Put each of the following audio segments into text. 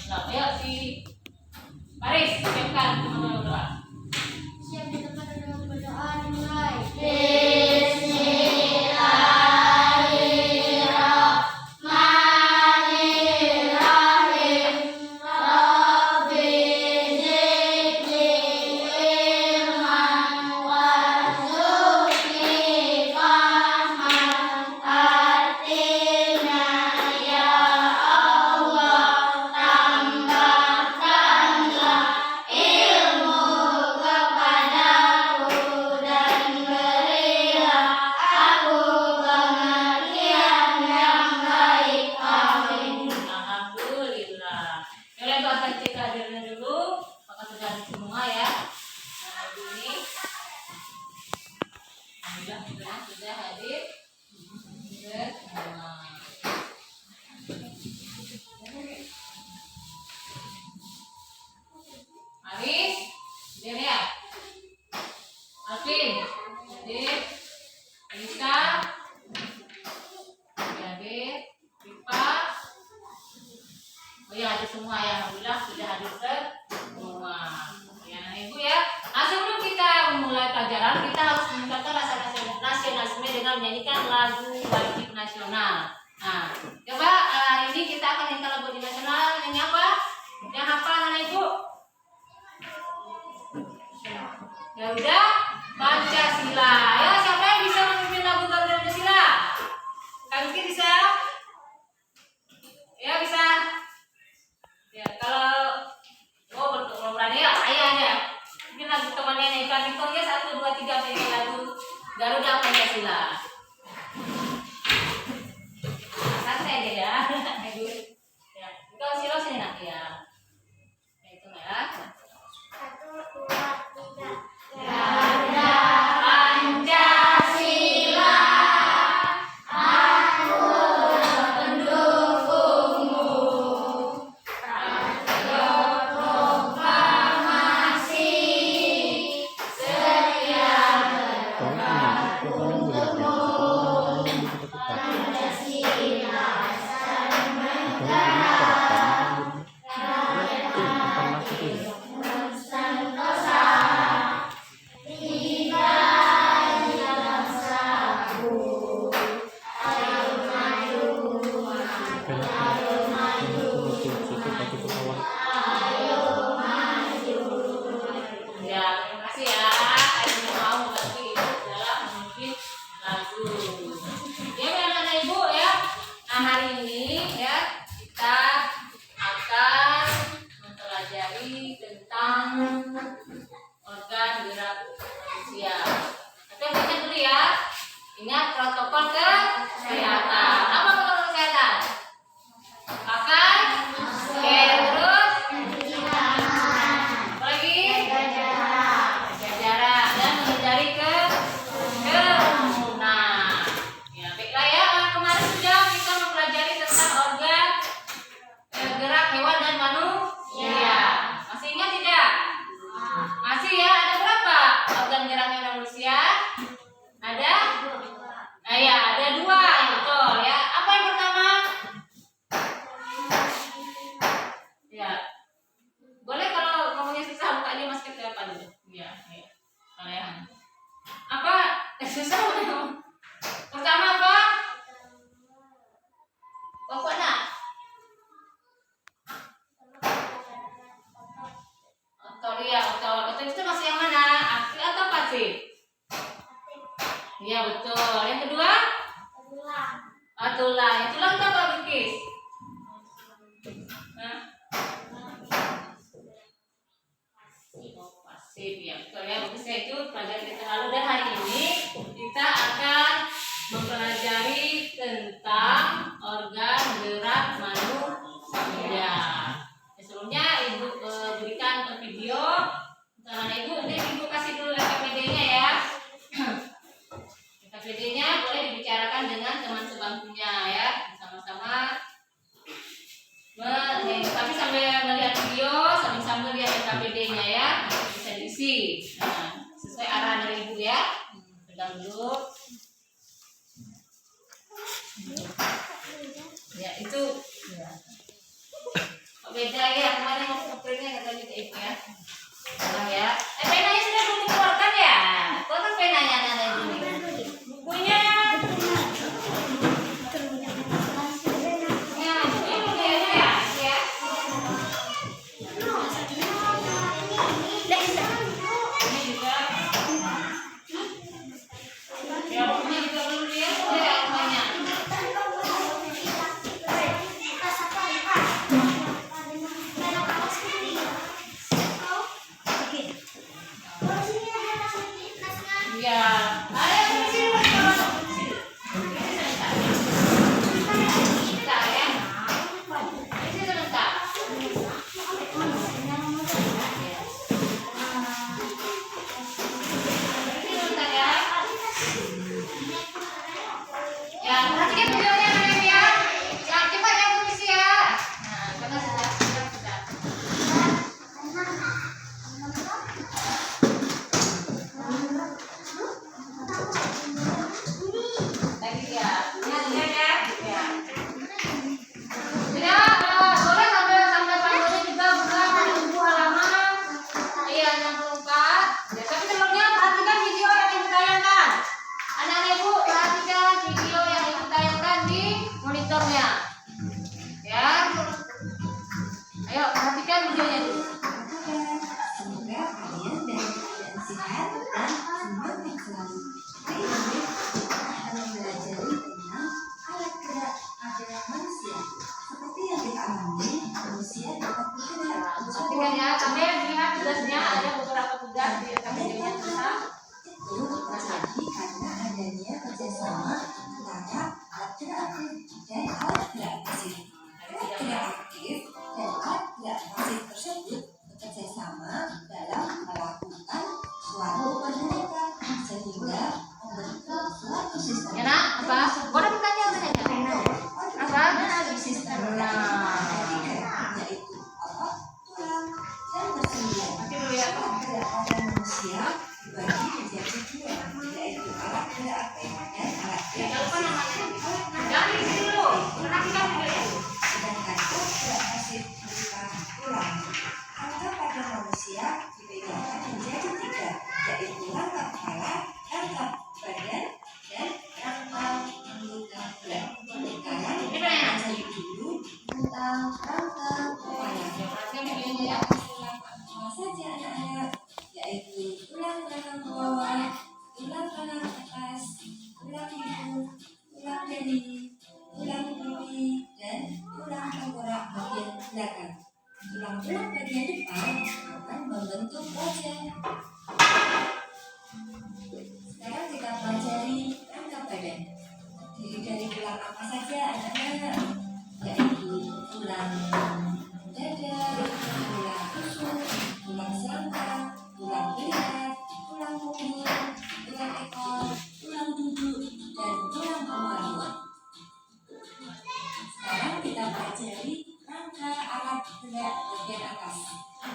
Nah, ayo si Paris, siapkan teman-teman berdoa. Siap di tempat untuk berdoa dimulai. Alhamdulillah. Kalian akan cek hadirnya dulu. Apakah sudah hadir semua ya? Nah, ini. Alhamdulillah sudah hadir. Semua. Aris, hadir ya? Alvin, hadir. Anissa, hadir. Rifa. Oh ya, hadir semua ya. Alhamdulillah sudah hadir semua. Ya, Ibu ya. Nah, sebelum kita memulai pelajaran, kita harus meningkatkan rasa nasionalisme dengan menyanyikan lagu wajib nasional. Nah, coba hari ini kita akan nyanyikan lagu wajib nasional. Nyanyi apa? Yang hafal anak Ibu? Ya udah, Pancasila. Ya, siapa yang bisa memimpin lagu Garuda Pancasila? Kak Vicky bisa? Ya, bisa. Ya, kalau belum berani ya, saya aja. Mungkin lagu temannya nyanyikan itu ya 1, 2, 3 nyanyi lagu Garuda Pancasila. Santai aja ya. Ya, kalau silo sini nak ya. Itu ya. 1, 2, 3. Garuda Pancasila, aku pendukungmu. Patriot proklamasi, setia berpegang untukmu. Pancasila sang negara, Nusantara, tiba di bangsaku. Ayo maju, ayo maju, ayo maju. Ya, terima kasih ya. Ayo mau lagi dalam memimpin lagu. Ya, anak-anak Ibu ya. Nah, hari ini ya kita akan mempelajari tentang organ gerak manusia. Oke, ingat dulu ya. Ingat protokol kesehatan. Apa protokol kesehatan? Pakai masker, terus apa lagi? Jaga jarak dan menghindari kerumunan. Ya, baiklah ya. Kemarin sudah kita mempelajari tentang organ gerak hewan dan manusia. Masih ingat tidak? Masih ya. Ada berapa organ gerak hewan dan manusia? Ada? Ya, ada 2 yang betul ya. Apa yang pertama? Ya. Boleh kalau ngomongnya susah buka aja masker ke depan dulu. Ya, ya. Kalian. Apa? Susah ngomong. Pertama apa? Pokoknya otot ya, otot itu masih yang mana? Aktif atau pasif? Iya betul. Yang kedua? Tulang. Yang tulang itu apa, Bikis? Pasif ya. Betul ya. Bagus ya, itu pelajaran kita lalu, dan hari ini kita akan mempelajari tentang organ gerak manusia. Sebelumnya Ibu berikan video untuk anak Ibu. Ini Ibu kasih dulu KPD-nya ya. KPD-nya boleh dibicarakan dengan teman sebangkunya ya, sama-sama. Tapi sambil melihat video, sambil lihat KPD-nya ya, bisa diisi. Nah, sesuai arahan dari Ibu ya. Pegang dulu. Ya itu. Ya. beda ya, kemarin mau printnya kata gitu ibu ya. Sekarang ya. Penanya sudah belum dikeluarkan ya? Keluarkan penanya ada di sini. Bukunya. Ya, bukunya belum ya, ya. Ya. Ini juga. Ya, bukunya juga belum ya. Ya, bukunya. Ya, ayo ke sini sebentar ya. Di sini sebentar. Di sini sebentar ya. Ya, perhatikan videonya Mem ya. Yang cepat ya komisi ya. Nah, karena sudah. Lagi ya. Ya, ya. Ya. Tidak, boleh sampai panggungnya juga buka buku halaman. Iya, 64. Ya, tapi sebelumnya perhatikan video yang ibu tayangkan. Anak-anak ibu perhatikan video yang ibu tayangkan di monitornya. Ya. Ayo perhatikan videonya dulu. Semoga kalian dalam keadaan sehat dan semangat selalu. Ayo, kita akan belajar tentang alat gerak pada manusia. Seperti yang kita alami, manusia dapat bergerak. Perhatikan ya, kami lihat tugasnya ada beberapa tugas di videonya tentang Itu terjadi karena adanya kerjasama antara alat gerak aktif dan alat gerak pasif. Alat gerak aktif dan alat gerak pasif tersebut bekerja sama dalam melakukan suatu pergerakan sehingga membentuk suatu sistem. ya nak apa? Boleh bertanya apa? Apa? Sistem yaitu otot, tulang, dan persendian. Nanti dulu ya. Alat gerak pada manusia dibagi menjadi dua, yaitu alat gerak aktif dan alat gerak Jangan lupa pasif. namanya. Jangan di sini dulu. Perhatikan videonya. Sedangkan alat gerak pasif berupa tulang. Rangka pada manusia dibedakan menjadi tiga, yaitu rangka kepala, rangka badan, dan rangka anggota berat. Sekarang kita pelajari dulu tentang rangka kepala. Perhatikan videonya ya. Tulang apa saja anak-anak, yaitu tulang rahang bawah, tulang rahang atas, tulang hidung, tulang dada, tulang pipi, dan tulang tengkorak bagian belakang. Tulang-tulang bagian depan akan membentuk wajah. Sekarang kita pelajari rangka badan. Terdiri dari tulang apa saja anak-anak? Yaitu tulang dada, tulang rusuk, tulang selangkah, tulang beliak, tulang punggung, tulang ekor, tulang duduk, dan tulang kemaluan. Sekarang kita pelajari rangka alat gerak bagian atas.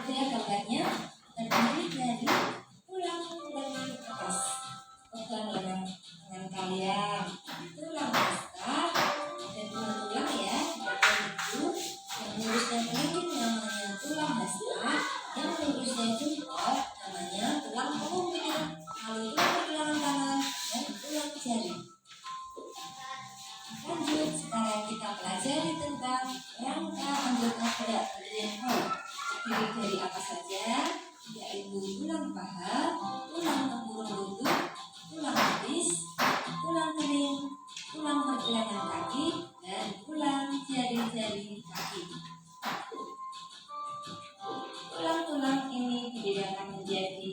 Lihat gambarnya, terdiri dari tulang lengan atas. Pegang lengan kalian, tulang hasta, ada dua tulang ya, bagian itu yang lurus dan meninggi namanya tulang hasta, yang lurusnya jempol namanya tulang pengumpil, lalu tulang pergelangan tangan dan tulang jari. Lanjut, sekarang kita pelajari tentang rangka anggota gerak bagian perut. Terdiri dari apa saja? Yaitu tulang paha, tulang tempurung lutut, tulang betis, tulang kening, tulang pergelangan kaki, dan tulang jari-jari kaki. Tulang-tulang ini dibedakan menjadi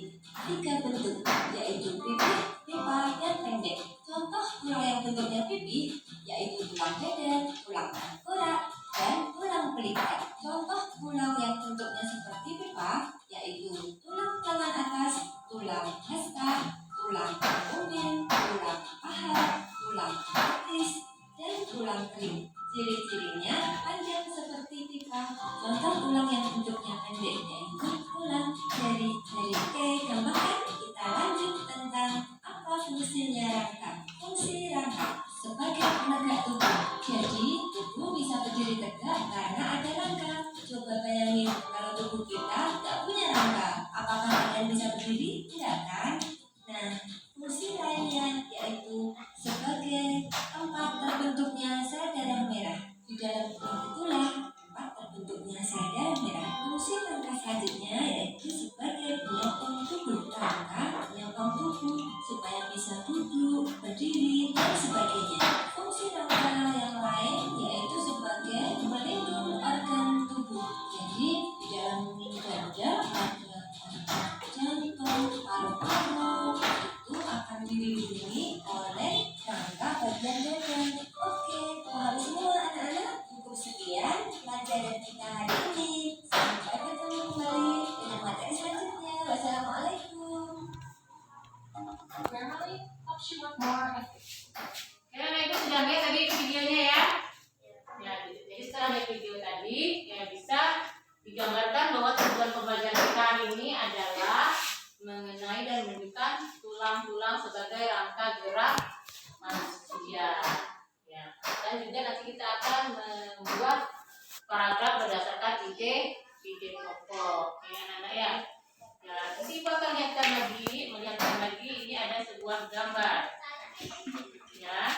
tiga bentuk, yaitu pipih, pipa, dan pendek. Contoh tulang yang bentuknya pipih yaitu tulang dada, tulang tengkorak, dan tulang pelikat. Contoh tulang yang bentuknya seperti pipa yaitu tulang tangan atas, tulang hasta, tulang pengumpil, tulang paha, tulang betis, dan tulang kering. Ciri-cirinya panjang seperti pipa. Contoh tulang yang bentuknya pendek yaitu tulang jari-jari. Oke, gampang kan? Kita lanjut tentang apa fungsinya rangka. Fungsi rangka sebagai penegak tubuh. Jadi tubuh bisa berdiri tegak karena ada rangka. Coba paragraf berdasarkan ide pokok. Ya, anak-anak ya. Ya, jadi Ibu akan melihatkan lagi ini ada sebuah gambar. Ya.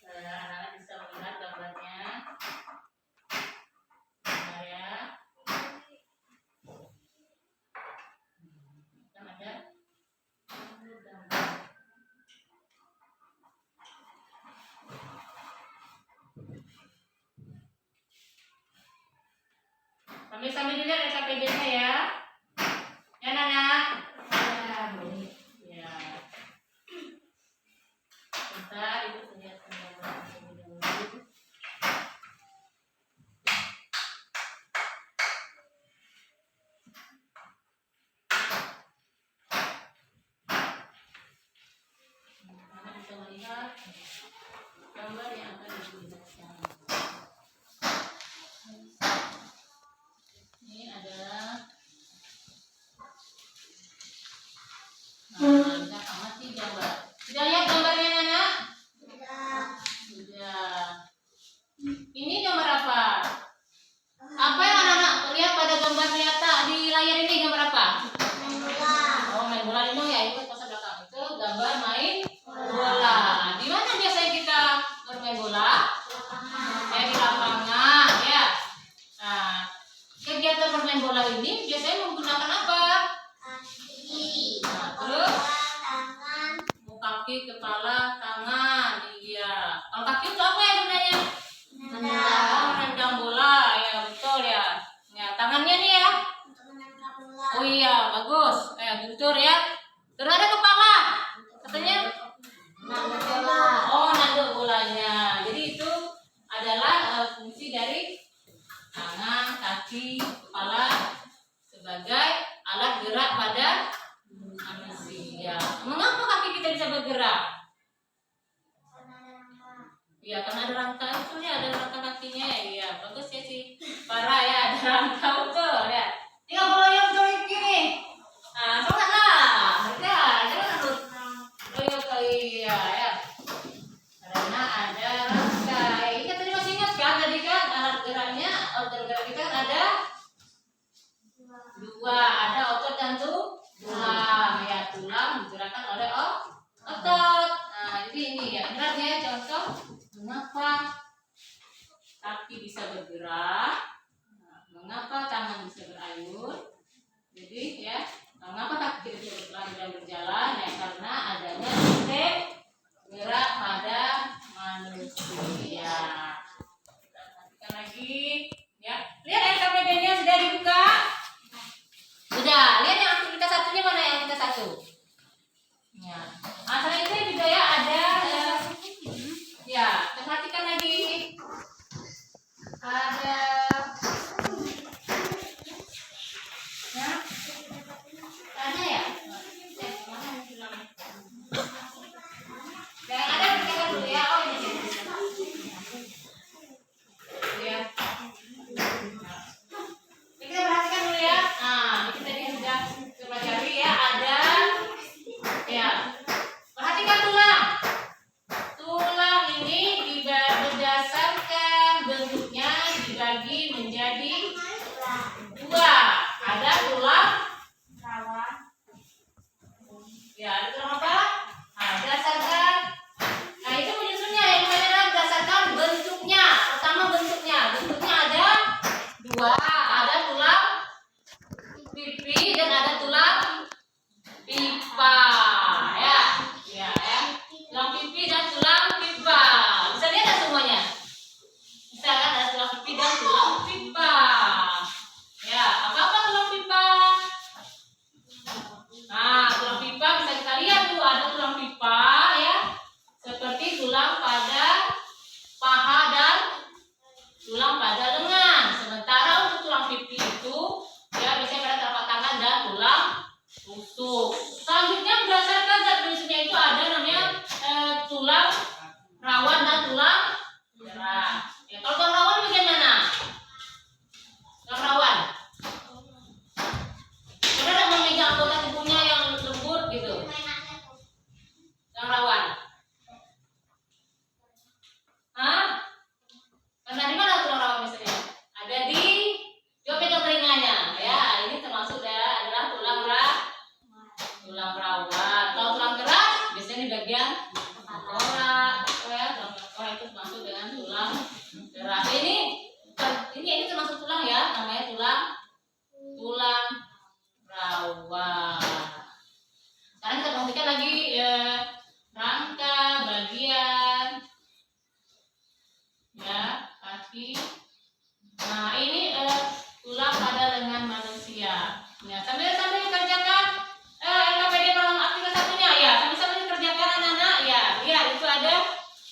Anak-anak bisa melihat gambarnya. Nah, ya. Kan ada gambar. Sambil dilihat SKPD-nya ya. Ya, Nana. Ya. Bentar, Ibu lihat gambarnya dulu. Anda bisa melihat gambar yang akan digunakan. Ini adalah kita amati gambar. Sudah lihat gambarnya, Nana? Sudah. Ini gambar apa? Apa yang anak-anak lihat pada gambar nyata di layar ini gambar apa? Oh, main bola ini ya, itu pasal belakang. Itu gambar main bola. Di mana biasanya kita bermain bola? Ya, di lapangan, ya. Nah, kegiatan bermain bola ini biasanya menggunakan apa? Nah, terus kaki, kepala, tangan. Iya. Kalau kaki itu apa ya gunanya? Menendang bola. Ya, betul ya. Ya, tangannya nih ya. Oh iya, bagus. Betul ya. Terus ada kepala. Katanya oh, nanduk bolanya. Jadi itu adalah fungsi dari tangan, kaki, kepala sebagai alat gerak pada manusia. Mengapa kaki kita bisa bergerak? Iya, karena ada rangka itu ya, ada rangka kakinya ya. Iya, bagus ya sih. Parah ya, ada rangka betul ya. Tinggal goyang betul gini. Nah, semangat lah. Ya, jangan terus goyang iya ya. Karena ada rangka. Ini tadi masih ingat kan tadi kan alat geraknya, organ gerak kita kan ada dua, ada otot dan tulang. Ya, tulang digerakkan oleh otot. Nah, jadi ini ya, benar ya contoh mengapa kaki bisa bergerak, mengapa tangan bisa berayun. Jadi ya, mengapa kaki bisa berjalan ya, karena adanya sistem gerak pada manusia. Kita perhatikan lagi ya. Lihat SKPD-nya sudah dibuka. Sudah, lihat yang aktivitas satunya mana yang aktivitas satu? Ya. Selain itu juga ya ada ya, perhatikan lagi. Ada ya. Ada ya? Mana yang ada perhatikan dulu ya.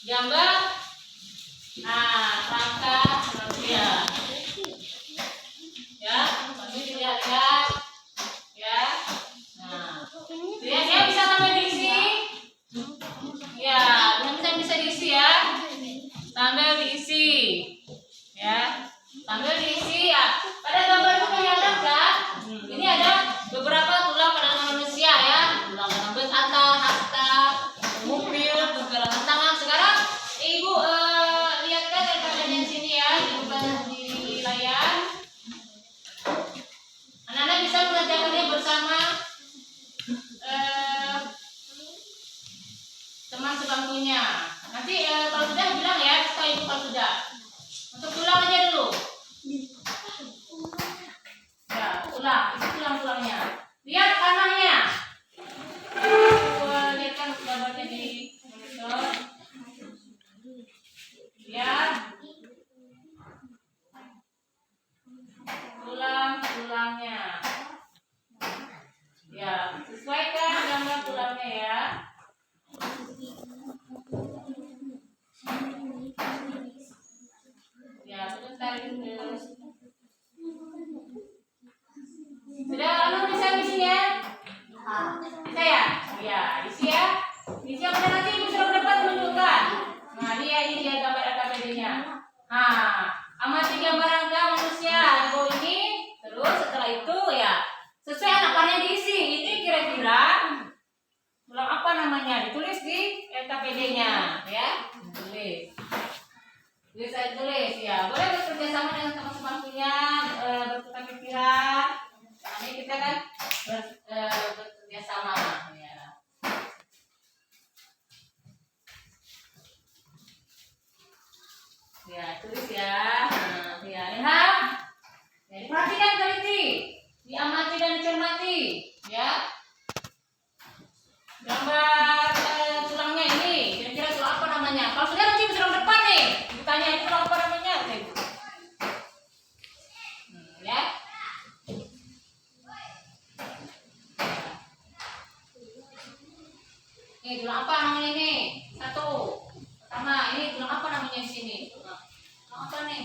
gambar. Nah, rangka manusia. Ya, sambil dilihat-lihat. Ya. Nah, lihat ya, bisa sambil diisi. Ya, bisa diisi ya. Sambil diisi. Ya. Sambil diisi ya. Pada gambar itu kelihatan kan? Ini ada beberapa tulang pada manusia ya. Tulang rambut atas, hasta, mobil, pergelangan tangan. Sekarang Ibu lihatkan daripada sini ya di layar. Anak-anak bisa mengerjakannya bersama teman sebangkunya. Nanti kalau sudah bilang ya, setelah Ibu kalau sudah. Untuk tulang aja dulu. Ya, tulang, isi tulang-tulangnya. Lihat tanahnya. Lihatkan gambarnya di monitor. Lihat. Tulang-tulangnya. Ya, sesuaikan gambar tulangnya ya. Ya, terus tarik dulu. Sudah lalu bisa isi ya? Bisa ya? Ya, isi ya. Isi yang nanti Ibu sudah dapat menunjukkan. Nah, ini dia gambar LKPD-nya. Nah, amati gambar rangka manusia Ibu ini. Terus setelah itu ya, sesuai harapannya diisi. Ini kira-kira tulang apa namanya? Ditulis di LKPD-nya, ya. Tulis. Tulis ya. Boleh bekerja sama dengan teman sebangkunya, bertukar pikiran. Nah, ini kita kan bekerja sama ya. Ya, tulis ya. Nah, ya, lihat. Ya, diperhatikan teliti, diamati dan dicermati, ya. Gambar tulangnya ini, kira-kira tulang apa namanya? Kalau sudah nanti bisa depan nih, ditanya itu tulang apa namanya, Ibu. Ya. Ini tulang apa namanya ini? Satu. Pertama, ini tulang apa namanya di sini? Tulang apa nih?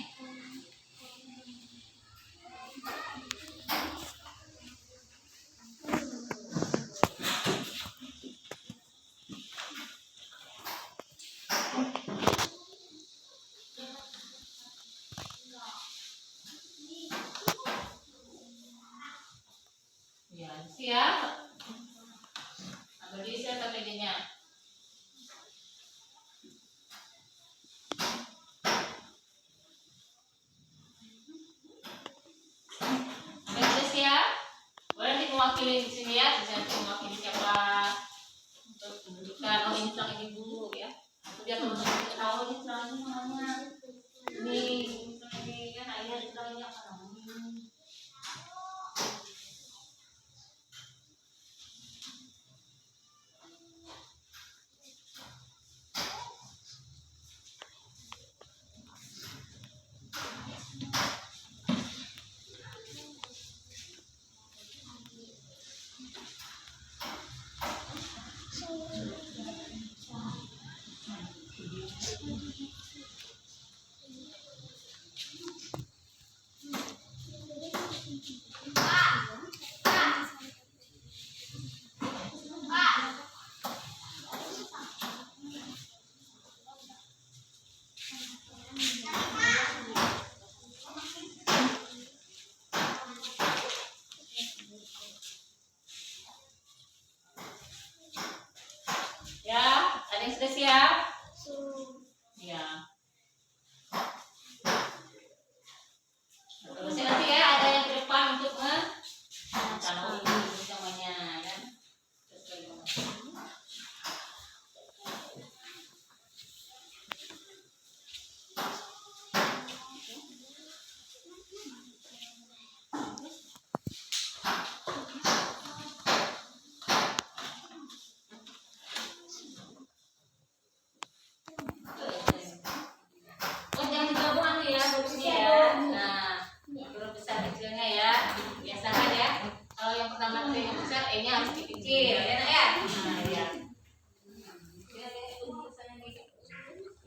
Ya, siap. Ambil diisi LKPD-nya. Tulis ya. Boleh diwakili di sini ya. Bisa mewakili siapa untuk menunjukkan oh ini tulang ini dulu ya. Itu dia kalau tahu ini tulang ini namanya ini tulang ini kan ayah di tulang ini apa namanya?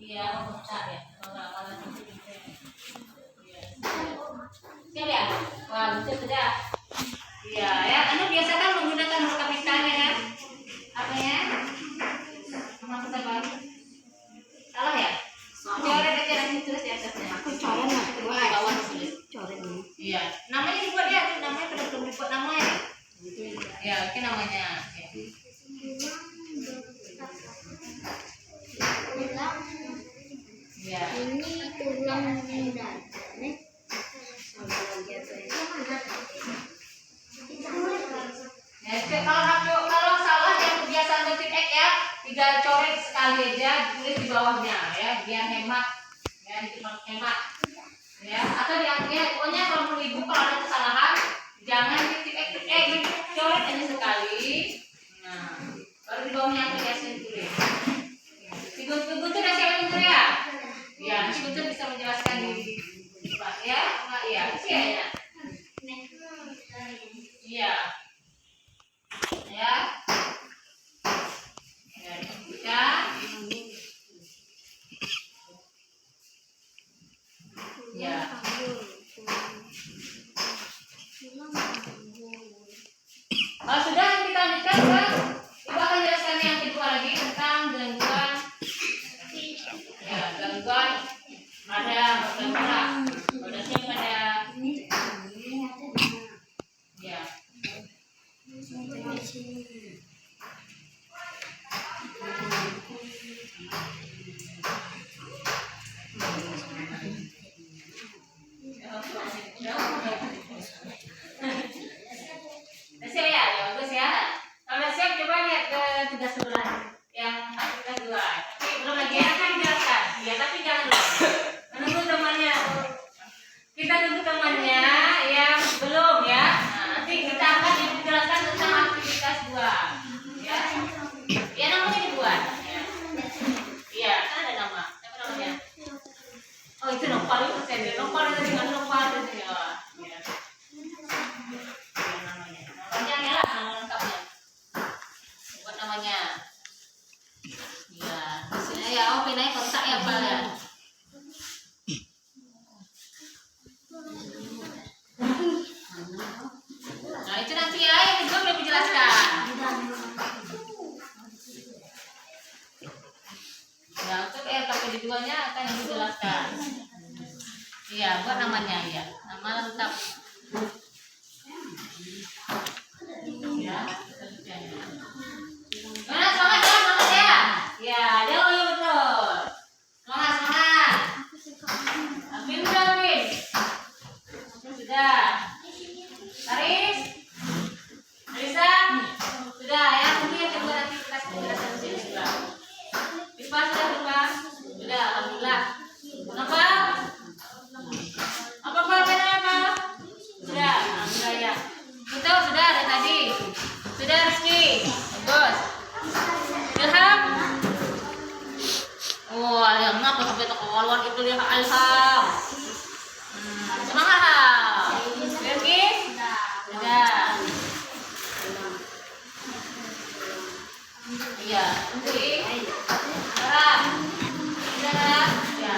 Iya, bentar ya. Kalau iya. Siap ya? Wah, betul sudah. Iya, ya. Anda biasa kan menggunakan huruf kapitalnya ya? Apa ya? Maksud apa? Salah ya? Coret aja nanti tulis di atasnya. Coret lah. Di bawah tulis. Coret dulu. Iya. Namanya dibuat ya, namanya belum dibuat namanya. Ya, oke namanya. Oke. Iya. Ini tulang muda. Nih. Ya, kalau salah yang kebiasaan ketik X ya, tinggal coret sekali aja, tulis di bawahnya ya, biar hemat. Ya, itu hemat. Ya, atau di akhirnya pokoknya kalau mau ibu kalau ada kesalahan, jangan ketik X, coret aja sekali. Nah, baru di bawahnya aplikasi tulis. Si Guntur udah siap Guntur ya? Ya, nanti Guntur bisa menjelaskan di Pak ya, Pak ya, iya ya. Iya. Ya. Ya, bisa. Ya. Kalau sudah kita lanjutkan ke Ibu akan jelaskan yang kedua lagi tentang gangguan. Ya, gangguan pada organ gerak. Khususnya pada ya. Siap ya, bagus ya. Kalau siap coba lihat ke tugas sebelah yang tugas dua. Tapi belum lagi ya, kan dijelaskan. Ya, tapi jangan lupa menunggu temannya. Kita tunggu temannya yang belum ya. Nah, nanti kita akan menjelaskan tentang aktivitas dua. Ya, ya namanya dibuat. Ya, iya, kan ada nama. Apa namanya? Oh itu nopal itu sendiri. Nopal itu dengan nopal itu ya. Namanya lah, nama lengkapnya. Buat namanya. Ya, di sini ya, oh pindahin kontak ya Pak ya. Nah itu nanti ya, yang kedua belum dijelaskan. Ya untuk RKP di duanya akan yang dijelaskan. Iya, buat namanya ya, nama lengkap. Ya, semangat ya, semangat ya. Ya, dia loyo betul. Semangat, semangat. Amin, sudah, Amin. Sudah. Taris, Arisa, sudah ya. Mungkin yang kedua nanti kita penjelasan di sini juga. Isma sudah, Isma. Sudah, alhamdulillah. Kenapa? Apa bedanya apa? Sudah, alhamdulillah ya. Betul, sudah ada tadi. Sudah Rizky, bagus. Ilham. Oh, yang kenapa sampai toko waluan itu dia Ilham. Semangat. Rizky, sudah. Iya, Rizky. Sarah. Sudah, ya.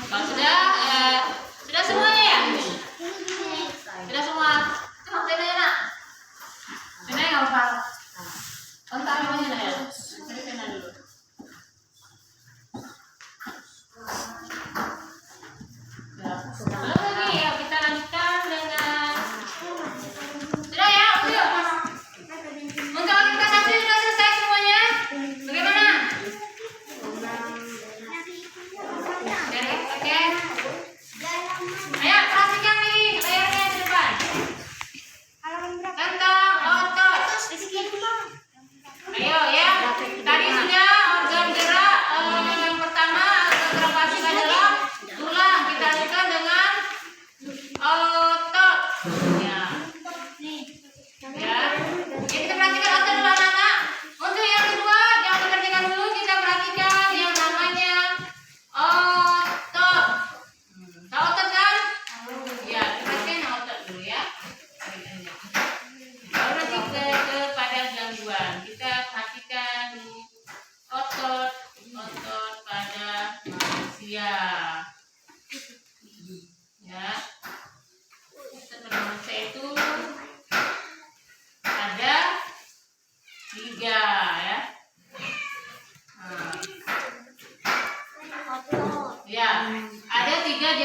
Kalau sudah semuanya ya? Sudah semua. Coba penanya nak. Penanya nggak apa? Kontak namanya nak ya. Cari pena dulu. Belum lagi ya, kita lanjutkan dengan. Sudah ya, yuk. Untuk aktivitas satu sudah selesai semuanya. Bagaimana? Oke. Ayo perhatikan nih layarnya di depan. Kantong, otot. Ayo ya. Kita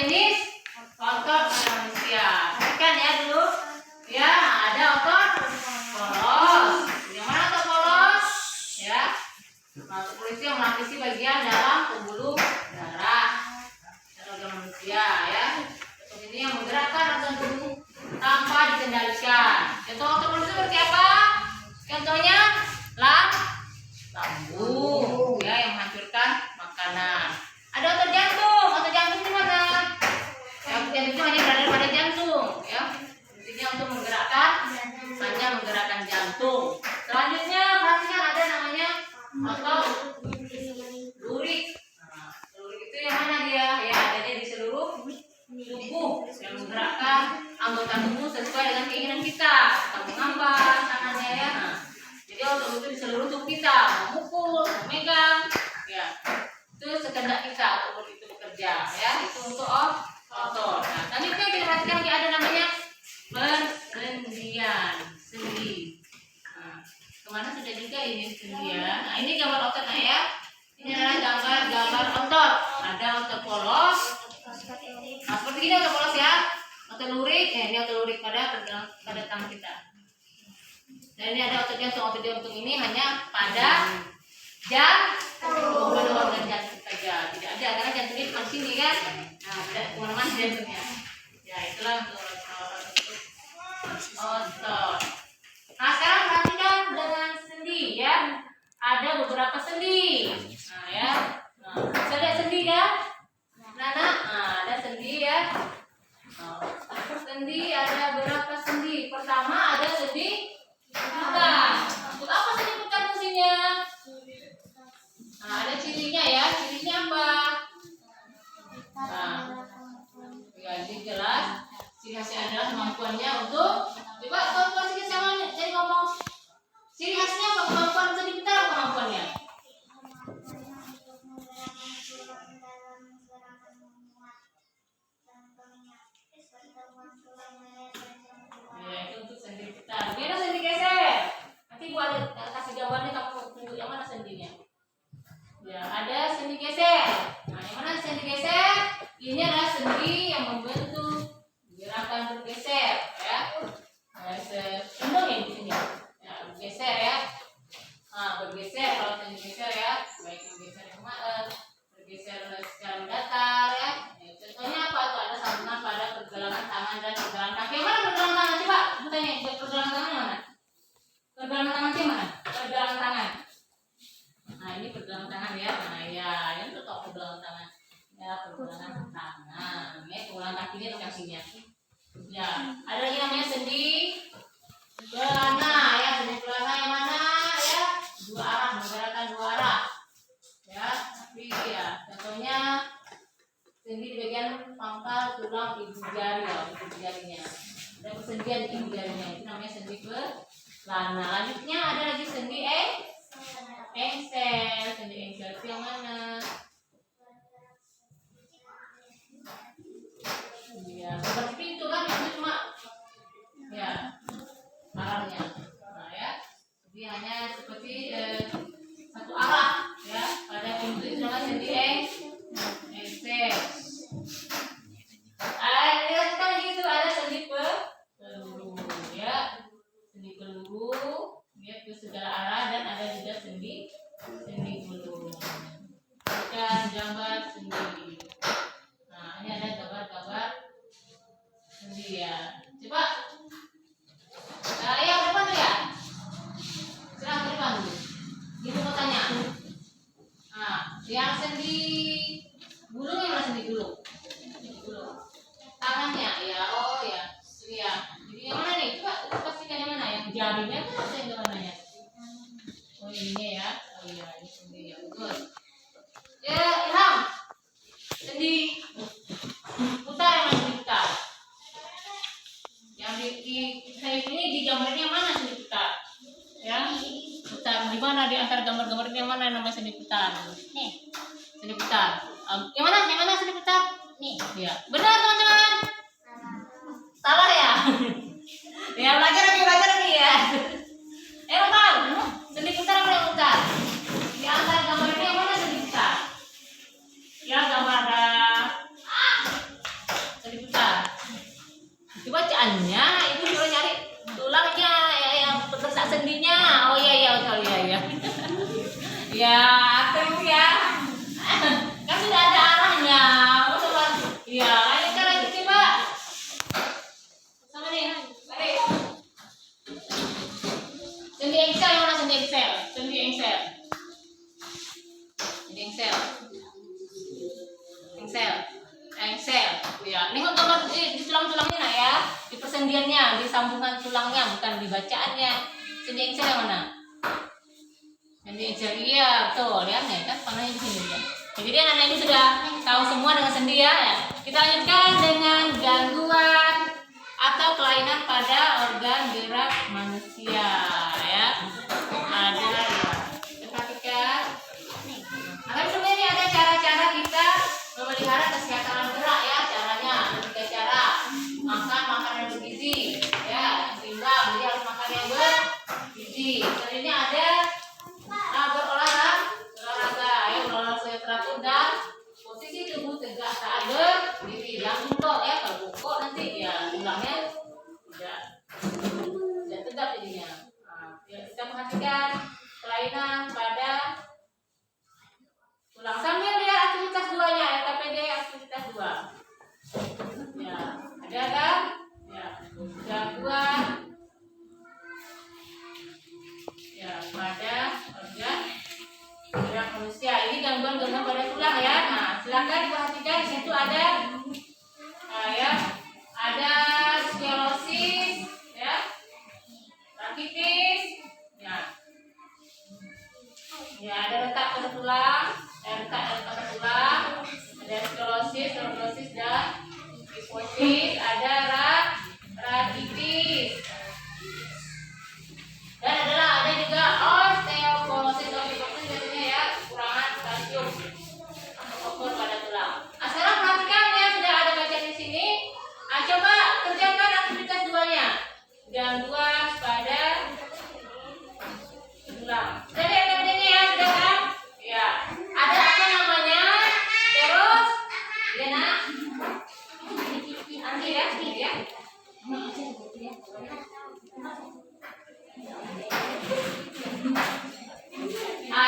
jenis otot manusia. Perhatikan ya dulu. Ya, ada otot polos. Yang mana otot polos? Ya. Otot polos itu yang melapisi bagian dalam pembuluh darah dan organ manusia ya. Otot ini yang menggerakkan organ tubuh tanpa dikendalikan. Contoh otot polos itu seperti apa? Contohnya lambung ya, yang menghancurkan makanan. Ada otot jantung. Otot jantung di mana? Ya, otot jantung itu hanya berada pada jantung ya. Intinya untuk hanya menggerakkan jantung. Selanjutnya perhatikan ada namanya otot lurik. Nah, lurik itu yang mana dia? Ya, adanya di seluruh tubuh yang menggerakkan anggota tubuh sesuai dengan keinginan kita. Kita mengambang tangannya ya. Nah, jadi otot itu di seluruh tubuh kita, memukul, memegang, ya. Itu sekehendak kita untuk itu bekerja, ya. Itu untuk otot. Nah, selanjutnya kita perhatikan lagi ada namanya persendian, sendi. Nah, kemana sudah juga ini sendi ya? Nah, ini gambar ototnya ya. Ini adalah gambar otot. Ada otot polos. Nah, seperti ini otot polos ya. Otot lurik, ini otot lurik pada tangan kita. Dan ini ada otot jantung. Otot jantung ini hanya pada jantung, pada organ jantung saja. Tidak ada karena jantungnya cuma sini kan. Nah, tidak kemana-mana jantungnya. Ya, itulah untuk otot. Nah, sekarang perhatikan dengan sendi ya. Ada beberapa sendi. Nah, ya. Nah, bisa lihat sendi kan? Nah, ada sendi ya. Nah, sendi ada berapa sendi? Pertama ada sendi putar. Untuk apa sendi putar fungsinya? Nah, ada cirinya ya. Cirinya apa? Nah, ya ini jelas. Ciri khasnya adalah kemampuannya untuk coba kemampuan ciri khasnya jadi ngomong. Ciri khasnya apa? Kemampuan sendi putar apa kemampuannya? Ya, itu untuk sendi putar. Gimana sendi geser? Nanti gua ada kasih gambarnya, kamu tunjuk yang mana sendinya. Ya, ada sendi geser. Nah, yang mana sendi geser? Ini adalah sendi yang membentuk gerakan bergeser, ya. Nah, sendong ya di sini. Ya, bergeser ya. Nah, bergeser kalau sendi geser ya, baik bergeser yang bergeser secara mendatar ya. Contohnya apa tuh? Ada sambungan pada pergelangan tangan dan pergelangan kaki. Yang mana pergelangan tangan? Coba tanya, pergelangan tangan mana? Pergelangan tangan sih mana? Pergelangan tangan. Nah, ini pergelangan tangan ya. Nah, ya, ini tuh pergelangan tangan. Ya, pergelangan tangan. Ya, pergelangan kakinya atau kakinya. Ya, ada lagi namanya sendi pelana ya. Sendi pelana yang mana ya? Dua arah, menggerakkan dua arah. Ya, tapi ya, contohnya sendi di bagian pangkal tulang ibu jari ya, ibu jarinya. Ada persendian di ibu jarinya, itu namanya sendi pelana. Lanjutnya ada lagi sendi engsel. Sendi engsel itu yang mana? Ya, seperti pintu kan, itu cuma ya arahnya. Nah ya, jadi hanya seperti satu arah ya. Pada pintu itu namanya sendi engsel. Ini kita lagi itu ada sendi peluru ya. Sendi peluru dia ke segala arah, dan ada juga sendi peluru. Bukan gambar sendi. Nah, ini ada gambar sendi ya. Coba. Nah, yang depan tuh ya. Serang ke depan dulu. Ibu mau tanya. Nah, yang sendi gulung yang mana sendi gulung? Gulung. Tangannya ya. Oh ya. Ini ya. Jadi yang mana nih? Coba pastikan yang mana, yang jarinya atau yang mana ya? Oh, ini ya. Oh iya, ini sendi ya. Bagus. Ya, Ilham. Sendi putar yang mana sendi putar? Yang di saya ini di gambarnya yang mana sendi putar? Ya, putar di mana di antara gambar-gambar ini yang mana yang namanya sendi putar? Nih, sendi putar. Yang mana? Yang mana sendi putar? Nih, ya. Benar teman-teman? Salah ya? Ya, belajar lagi ya. Bang, sendi putar apa yang putar? Di antara gambar ini yang mana sendi putar? Ya, gambar ada Ya, atur ya. Kan sudah ada arahnya. Coba. Ya, lanjutkan lagi coba. Sama nih. Mari. Sendi Excel yang mana sendi Excel? Sendi Excel. Sendi Excel. Excel. Excel. Ya, ini gambar di tulang-tulangnya nak ya. Di persendiannya, di sambungan tulangnya, bukan di bacaannya. Sendi Excel yang mana? Sendi Excel. Iya, betul. Lihat nih, kan panahnya di sini ya. Jadi anak ini sudah tahu semua dengan sendi ya. Kita lanjutkan dengan gangguan atau kelainan pada organ gerak manusia ya. Ada ya. Kita perhatikan. Akan sebenarnya ini ada cara-cara kita memelihara kesehatan gerak ya. Caranya ada 3 cara. Makan makanan bergizi ya, seimbang. Jadi harus makan yang bergizi. Selanjutnya ada berolahraga ya, berolahraga teratur dan posisi tubuh tegak saat berdiri. Yang bungkuk ya, kalau bungkuk nanti ya tulangnya tidak tegak jadinya. Ya, kita perhatikan kelainan pada tulang sambil lihat aktivitas 2-nya, LKPD aktivitas 2. Ya, ada kan? Ya, gangguan ya pada organ gerak manusia. Ini gangguan-gangguan pada tulang ya. Nah, silakan diperhatikan di situ ada ya, ada sklerosis ya, rakitis ya. Ya, ada retak pada tulang, pada tulang, ada sklerosis dan kifosis, ada rakitis. Dan ada juga osteoporosis biasanya ya, kekurangan kalsium atau fosfor pada tulang. Nah, sekarang perhatikan ya, sudah ada baca di sini. Coba kerjakan aktivitas 2-nya. Gangguan pada tulang. Sudah lihat videonya ya, sudah kan? Ya. Ada apa namanya? Terus, ya nak? Nanti ya, ya.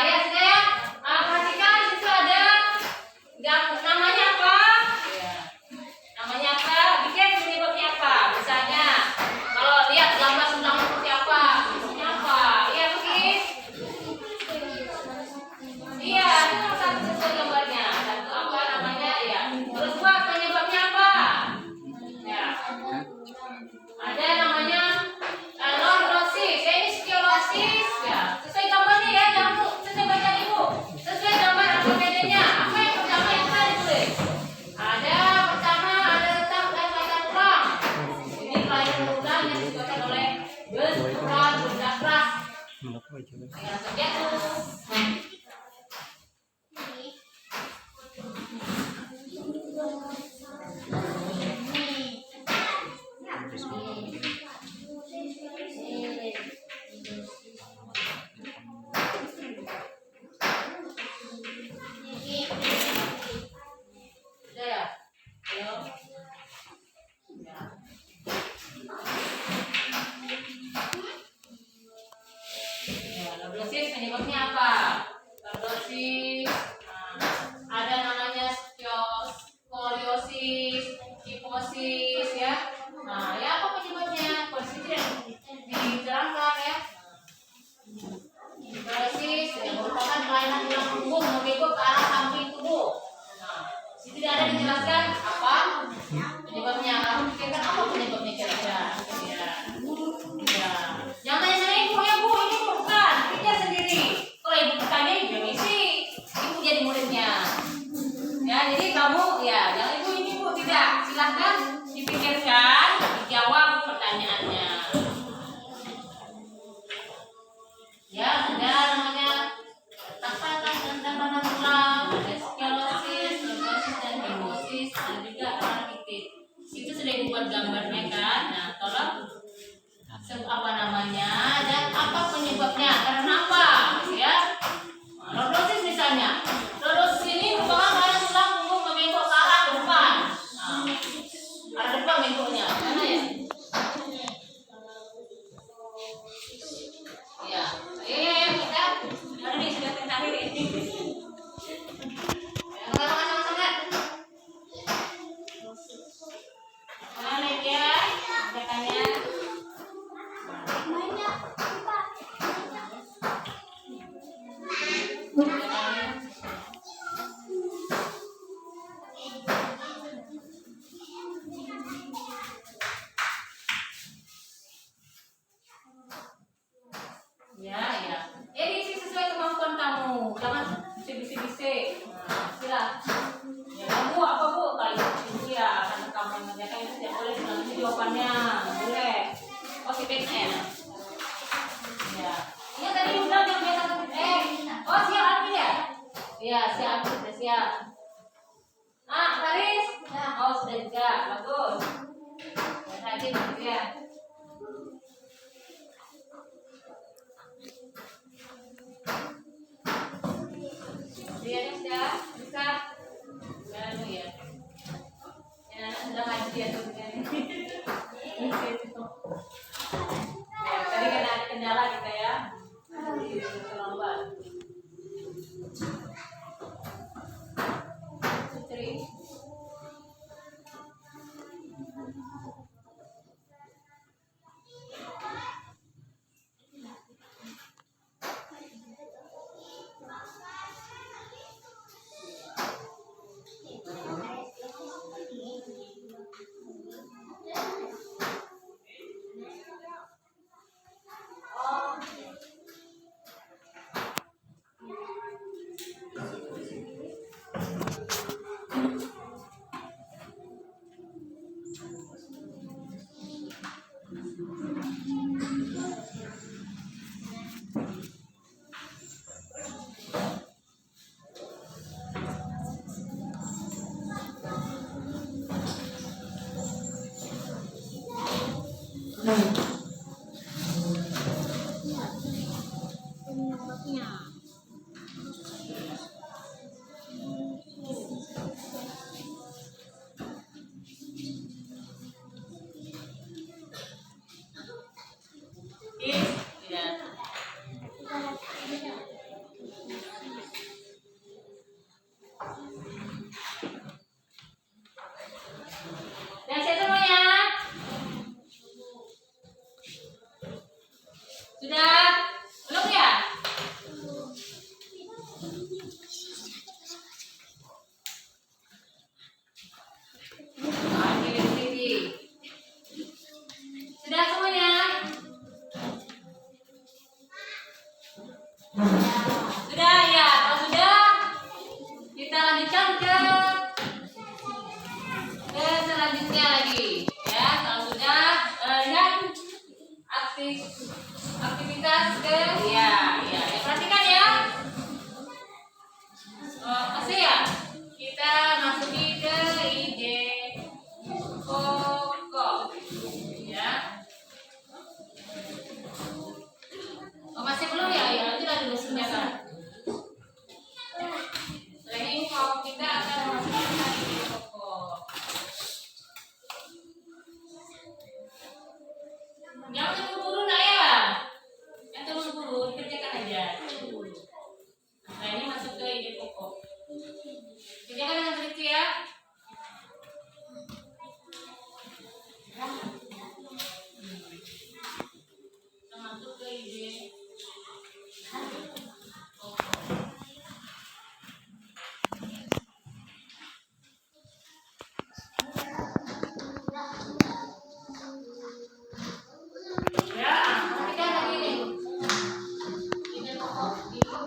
Ya sudah ya. Perhatikan di situ ada namanya apa? Ya. Namanya apa? Bikin penyebabnya apa? Misalnya kalau lihat gambar tulang seperti apa? Penyebabnya apa? Iya Bukis? Iya, itu satu sesuai gambarnya. Satu apa namanya? Ya. Terus buat penyebabnya apa? Ya. Ada namanya lordosis. Ya, ini sklerosis ya. Sesuai gambarnya ya, jangan sesuai bacaan ibu. Sesuai gambar APBD-nya. Apa yang pertama yang kita ditulis? Ada pertama ada retak dan kelainan tulang. Ini kelainan tulang yang disebabkan oleh benturan benda keras. Yang terjatuh. Sudah ya? Ayo. Ya. Ya, lordosis penyebabnya apa? Lordosis, ada namanya skoliosis, kifosis ya. Nah, ya apa penyebabnya? Kondisi tidak diterangkan ya. Lordosis merupakan kelainan tulang punggung membengkok ke arah samping tubuh. Nah, tidak ada dijelaskan apa penyebabnya. Kamu pikirkan apa penyebabnya kira-kira? Ya. Ya. Jangan tanya sama ibu ya bu, ini bukan. Pikir sendiri. Kalau ibu bertanya, ibu misi. Ibu jadi muridnya. Ya, jadi kamu ya, jangan ibu ini bu tidak. Silahkan dipikirkan, dijawab pertanyaannya. Ya, ada namanya retak pada tulang, ada sklerosis, lordosis dan kifosis, dan juga rakitis. Itu sudah ibu buat gambarnya kan. Nah, tolong apa namanya dan apa penyebabnya, karena apa ya. Lordosis misalnya, lordosis ini merupakan kelainan tulang punggung membengkok ke arah depan. Nah, Fix N. Ya. Iya tadi udah yang biasa oh siap Alvin ya? Iya siap sudah siap. Ah Faris? Oh sudah juga bagus. Lagi ya. Dia sudah bisa. Anu ya. Ya sudah ngaji ya tuh. Ya, tadi kan ada kendala kita ya. Terlambat. Putri. Dan saya semuanya sudah belum ya? Sudah semuanya? Sudah ya, kalau sudah kita lanjutkan ke selanjutnya lagi ya. Kalau sudah lihat aktivitas ke ya perhatikan ya. Masih ya, kita masuki ke ide pokok ya. Masih belum ya? Ya nanti lah dulu kan. Setelah ini kita akan masuk ke ide pokok. Jangan terburu-buru nak ya. Yang terburu-buru dikerjakan aja. Nah ini masuk ke ide pokok. Kerjakan dengan teliti ya. Kita masuk ke ide ya, perhatikan lagi nih. Ide pokok itu.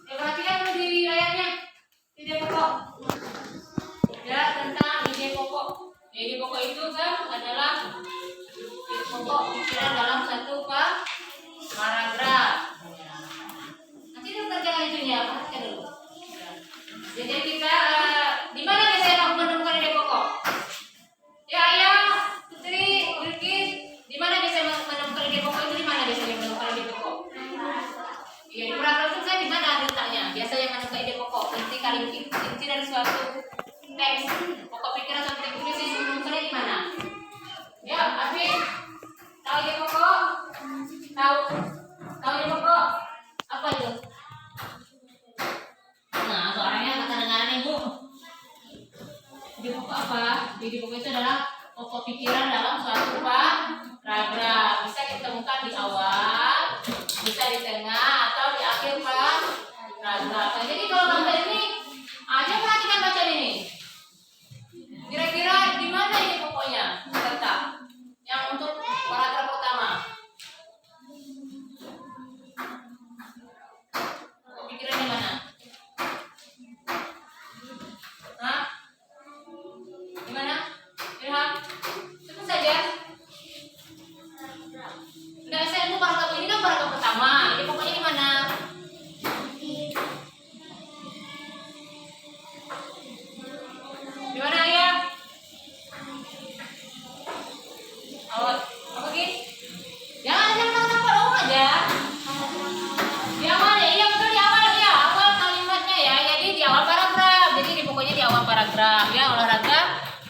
Perhatikan dulu di layarnya. Ide pokok. Ya, tentang ide pokok. Ide pokok itu kan adalah ide pokok pikiran dalam satu paragraf. Nanti kita kerjakan itu ya, perhatikan dulu. Jadi kita di mana biasanya kamu menemukan ide pokok? Ya ayah, Putri, Bilkis, di mana biasanya menemukan ide pokok itu? Di mana biasanya menemukan ide pokok? Iya di paragraf itu saya di mana letaknya? Biasanya menemukan ide pokok. Inti dari suatu teks, pokok pikiran suatu teks itu saya menemukannya di mana? Ya, Afif, tahu ide pokok? Tahu ide pokok? Apa itu? Nah, suaranya kedengaran ibu. Ide pokok apa? Ide pokok itu adalah pokok pikiran dalam suatu paragraf. Bisa ditemukan di awal, bisa di tengah atau di akhir paragraf. Jadi kalau gambar ini, aja perhatikan bacaan ini. Kira-kira di mana ide pokoknya terletak? Yang untuk paragraf pertama. Pokok pikiran di mana? Oh, apa Ki? Jangan nampak dong aja. Di awal ya, iya betul di awal ya, awal kalimatnya ya. Jadi di awal paragraf. Jadi pokoknya di awal paragraf ya. Olahraga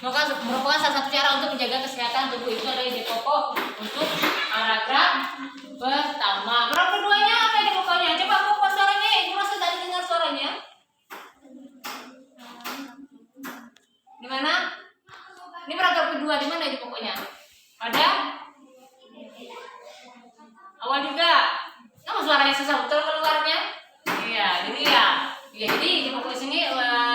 merupakan salah satu cara untuk menjaga kesehatan tubuh. Itu adalah ide pokok untuk paragraf pertama. Paragraf keduanya apa ide pokoknya? Coba pokok suaranya. Ibu Rosa tadi dengar suaranya. Di mana? Ini paragraf kedua, di mana ide pokoknya? Pada awal juga. Kamu suaranya susah betul keluarnya? Iya, jadi ya. Ya, jadi di pokok sini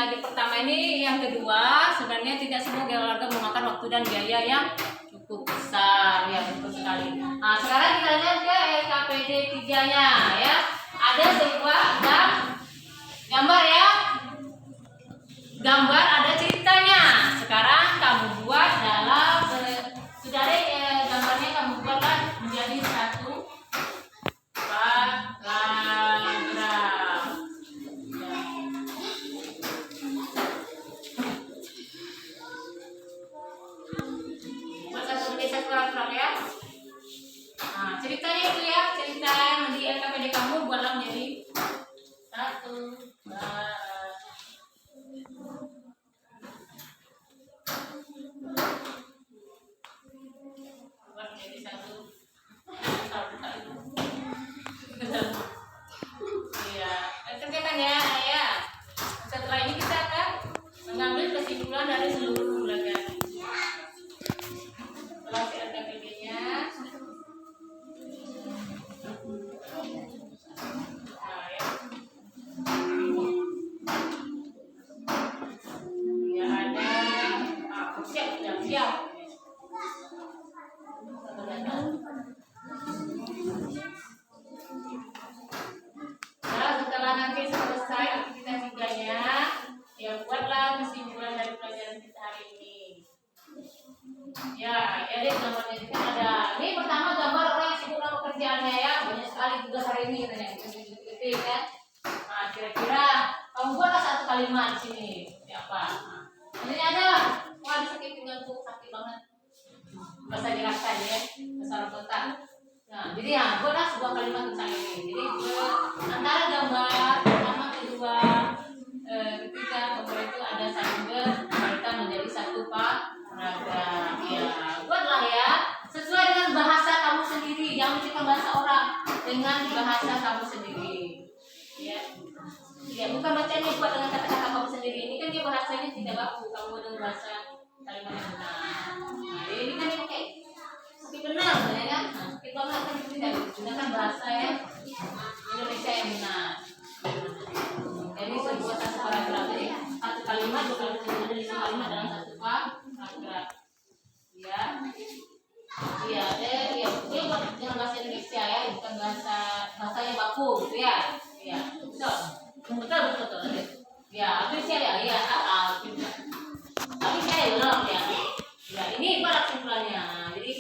di pertama ini yang kedua sebenarnya tidak semua olahraga memakan waktu dan biaya yang cukup besar ya, betul sekali. Nah, sekarang kita lihat ke LKPD 3-nya ya. Ada sebuah gambar ya. Gambar ada ceritanya. Sekarang kamu buat dalam sudah gambarnya kamu buatlah menjadi satu paragraf. Buat satu menjadi satu paragraf ya. Nah, ceritanya itu ya, cerita yang di LKPD kamu buatlah menjadi satu paragraf. Buat menjadi satu. Iya, kerjakan ya, ya. Setelah ini kita akan mengambil kesimpulan dari seluruh pembelajaran. Setelah LKPD-nya, nah ya. Ya ada, siap, siap. Nah, setelah nanti selesai aktivitas 3-nya, ya buatlah kesimpulan dari pelajaran kita hari ini. Ya, ya deh gambarnya itu kan ada. Ini pertama gambar orang yang sibuk dengan pekerjaannya ya, banyak sekali tugas hari ini katanya. Gitu kan. Nah, kira-kira kamu buatlah satu kalimat di sini. Ya apa? Nah, ini ada. Wah, di sakit pinggangku sakit banget. Bahasa dirasain ya, besar kota. Nah, jadi ya buatlah sebuah kalimat tentang ini. Jadi antara gambar pertama, kedua, ketiga gambar itu ada sumber kita menjadi satu paragraf. Ya, buatlah ya sesuai dengan bahasa kamu sendiri. Jangan menciptakan bahasa orang, dengan bahasa kamu sendiri. Ya, ya bukan bacanya buat dengan kata-kata kamu sendiri. Ini kan dia bahasanya tidak baku. Kamu dengan bahasa kalimat yang benar. Nah, ini kan dia pakai sakit benar, ya kan? Nah, sakit banget kan tidak digunakan bahasa ya Indonesia yang benar. Jadi sebuah satu paragraf, jadi satu kalimat, dua kalimat, ada 5 kalimat dalam satu paragraf. Ya, iya, ya, betul dengan bahasa Indonesia ya, bukan bahasa yang baku, gitu ya. Iya, betul, betul. Ya, habis ya, ya, habis saya belum ya. Ya, ini pada kesimpulannya. Jadi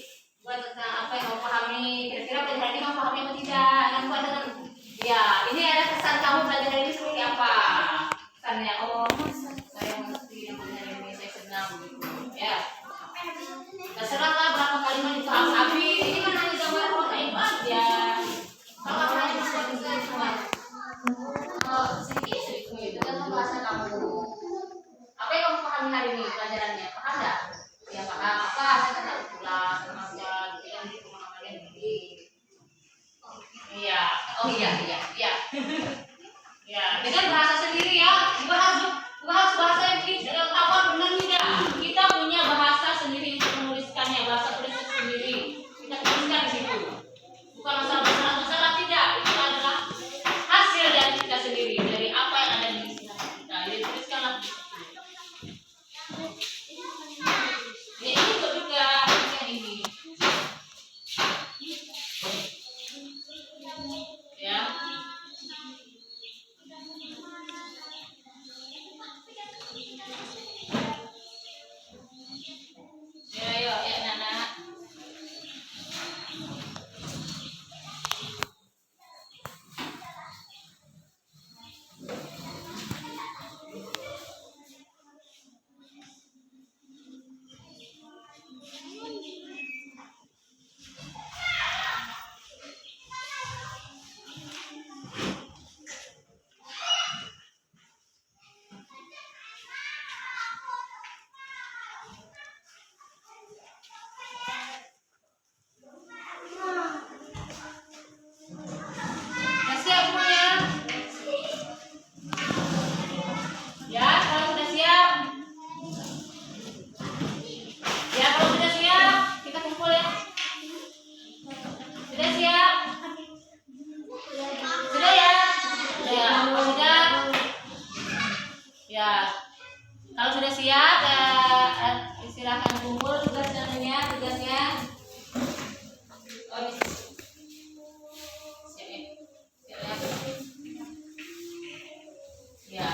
buat tentang apa yang kamu pahami, kira-kira pelajaran ini kamu pahami atau tidak? Dan buat dengan ya, ini ada kesan kamu belajar ini seperti apa? Kesannya, oh, saya mengerti yang belajar ini, saya senang gitu. Ya, terserahlah berapa kalimat itu habis. Ini kan hanya gambar orang hebat ya. Kalau hanya bisa semua. Oh, sedikit itu kan bahasa kamu. Apa yang kamu pahami hari ini pelajarannya? Paham nggak? Ya paham. Apa? Saya tidak pulang sama apa? Gitu kan pemahamannya begini. Iya. Oh iya. Ya, dengan bahasa sendiri ya. Bahas bahasa yang kita tahu benar tidak? Kita punya bahasa sendiri untuk menuliskannya, bahasa tulis sendiri. tugasnya. Oh, ini. Siap ya. Siap ya. Ya.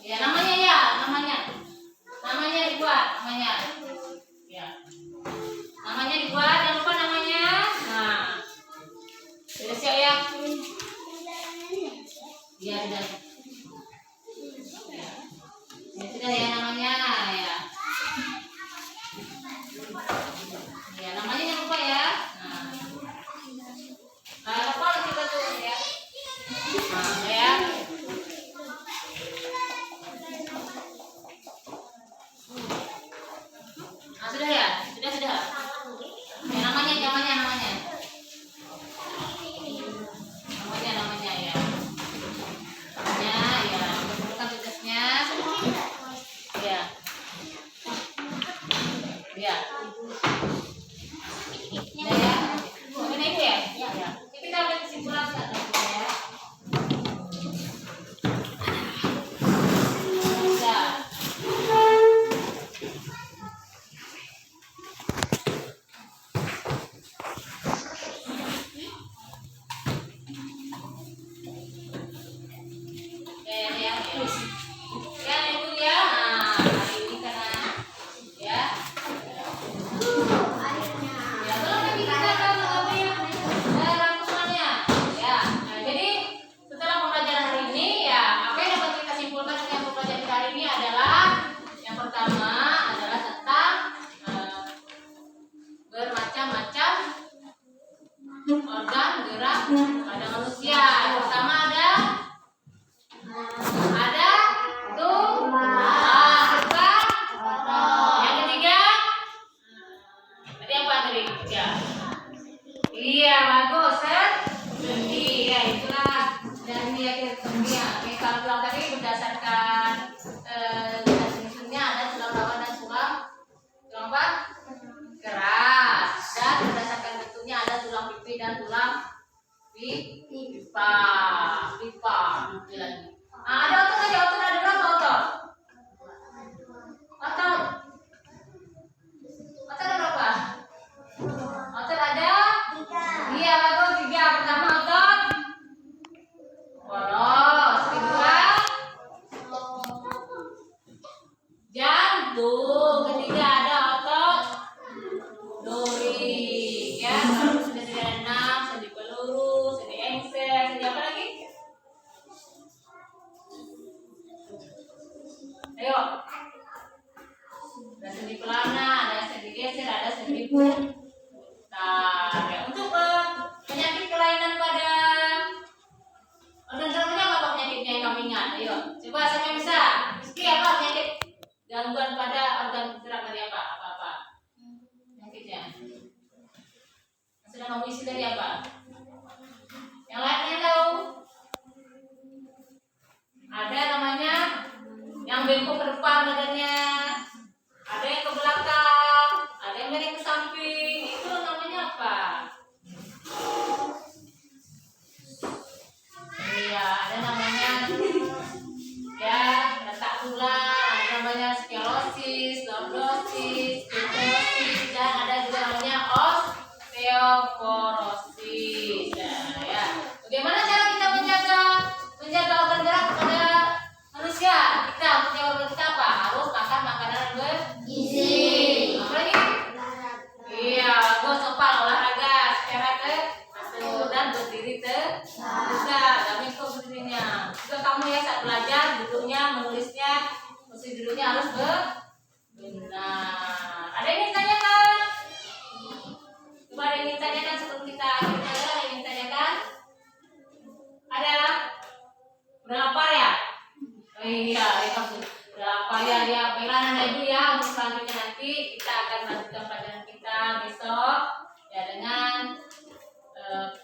Ya, namanya dibuat, namanya. Ya. Namanya dibuat, jangan lupa namanya. Nah. Sudah siap ya? Iya, sudah. Ya, sudah ya namanya ya. Ya, namanya jangan lupa ya. Nah, lupa kita tulis ya. Nah, ya. Nah, sudah ya? Sudah. Ya, namanya ya. Namanya ya. Ya, bukan tugasnya. Ya. Ya. Udah ya. Ini ibu ya? Ya. Ini kita ambil kesimpulan sekarang ya. Bisa. Ya. Ya, itu ya. Nah, hari ini karena ya. Ya, belum lagi kita akan rangkumannya. Ya. Nah, jadi setelah pembelajaran hari ini ya, apa yang dapat kita simpulkan dengan pembelajaran kita hari ini adalah yang pertama adalah tentang bermacam-macam organ gerak pada manusia. Yang pertama ada tulang. Yang ketiga tadi apa tadi? Ya. Iya, bagus. Sendi. Ya, itulah dari sendi ya. Oke, kalau tulang tadi berdasarkan jenis-jenisnya ada tulang rawan dan tulang apa? Keras. Dan berdasarkan bentuknya ada tulang pipi dan tulang pipa. Itu lagi. Nah, ada otot aja, otot ada berapa otot? Otot ada berapa? Otot ada? 3. Iya, bagus. 3. Pertama otot poros. Kedua jantung. Ketiga ada otot duri. Ya, kalau sudah ada 6, sendi peluru, sendi engsel, sendi apa lagi? Ayo. Ada sendi pelana, ada sendi geser, ada sendi putar. Ya, untuk penyakit kelainan pada organ geraknya apa penyakitnya yang kami ingat? Ayo, coba siapa yang bisa? Rizky, apa penyakit gangguan pada organ gerak dari apa? Apa? Penyakitnya? Sudah kamu isi dari apa? Yang lainnya tahu? Ada namanya yang bengkok ke depan badannya, ada yang ke belakang, ada yang miring ke samping. Itu namanya apa? Iya, ada namanya ya retak tulang, ada namanya skelosis, lordosis, fibrosis, dan ada juga namanya osteoporosis. Nah, ya. Bagaimana cara kita menjaga organ gerak pada manusia? Kita menjaga organ kita apa? Harus makan makanan yang bergizi. Apa lagi? Iya, bagus. Sopan olahraga secara teratur dan berdiri tegak. Kami kok berdirinya. Juga kamu ya saat belajar duduknya, menulisnya, posisi duduknya harus benar. Ada yang ingin tanyakan? Coba ada yang ingin tanyakan sebelum kita akhiri pelajaran? Ada yang ingin tanyakan? Ada? Udah lapar ya? Oh iya, itu udah lapar ya. Ya, baiklah anak ibu ya. Untuk selanjutnya nanti kita akan melanjutkan pelajaran kita besok ya dengan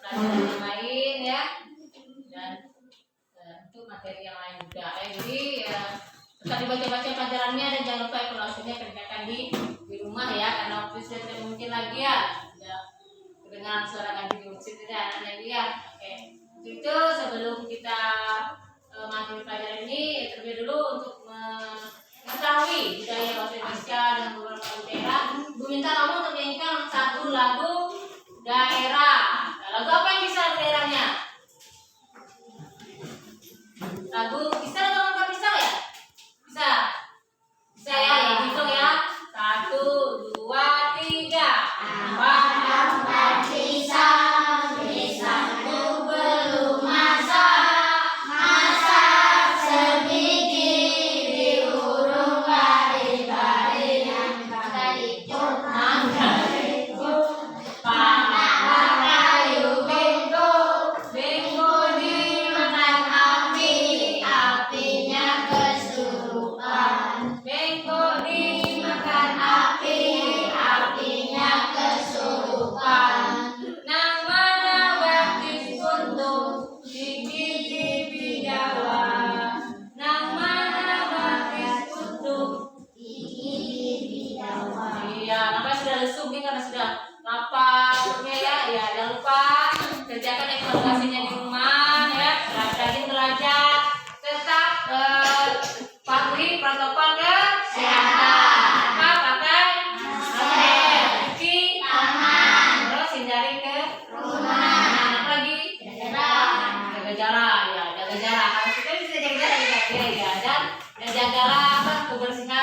pelajaran yang lain ya, dan untuk materi yang lain juga. Jadi ya tetap dibaca-baca pelajarannya dan jangan lupa evaluasinya kerjakan di rumah ya, karena waktu sudah tidak mungkin lagi ya. Sudah dengan suara ngaji di masjid ya anak-anak ya. Oke. Itu sebelum kita materi pelajaran ini terlebih dulu untuk mengetahui budaya bahasa Indonesia dan beberapa lagu daerah. Bu minta kamu untuk menyanyikan satu lagu daerah. Nah, lagu apa yang bisa daerahnya? Lagu bisa atau nggak bisa ya? Bisa. Bisa ya, ya hitung ya. 1, 2, 3. Lambat pisang, pisangku belum masak. Masak sedikit diurung bari-bari. Nangka ikut, nangka ikut. Panah kayu bengko, bengko dimakan api, apinya kesurupan. Bengko dimakan api, apinya kesurupan. Nang mana baptis untuk gigi bidawa. Nang mana baptis untuk gigi bidawa. Iya, namanya sudah lesung nih karena sudah lapar ya. Ya, jangan lupa kerjakan evaluasinya di rumah ya. Rajin belajar, tetap patuhi protokol kesehatan. Apa pakai masker, cuci tangan, terus hindari kerumunan. Apa lagi? Jaga jarak ya, jaga jarak. Harus kita bisa jaga jarak ya, dan jagalah kebersihan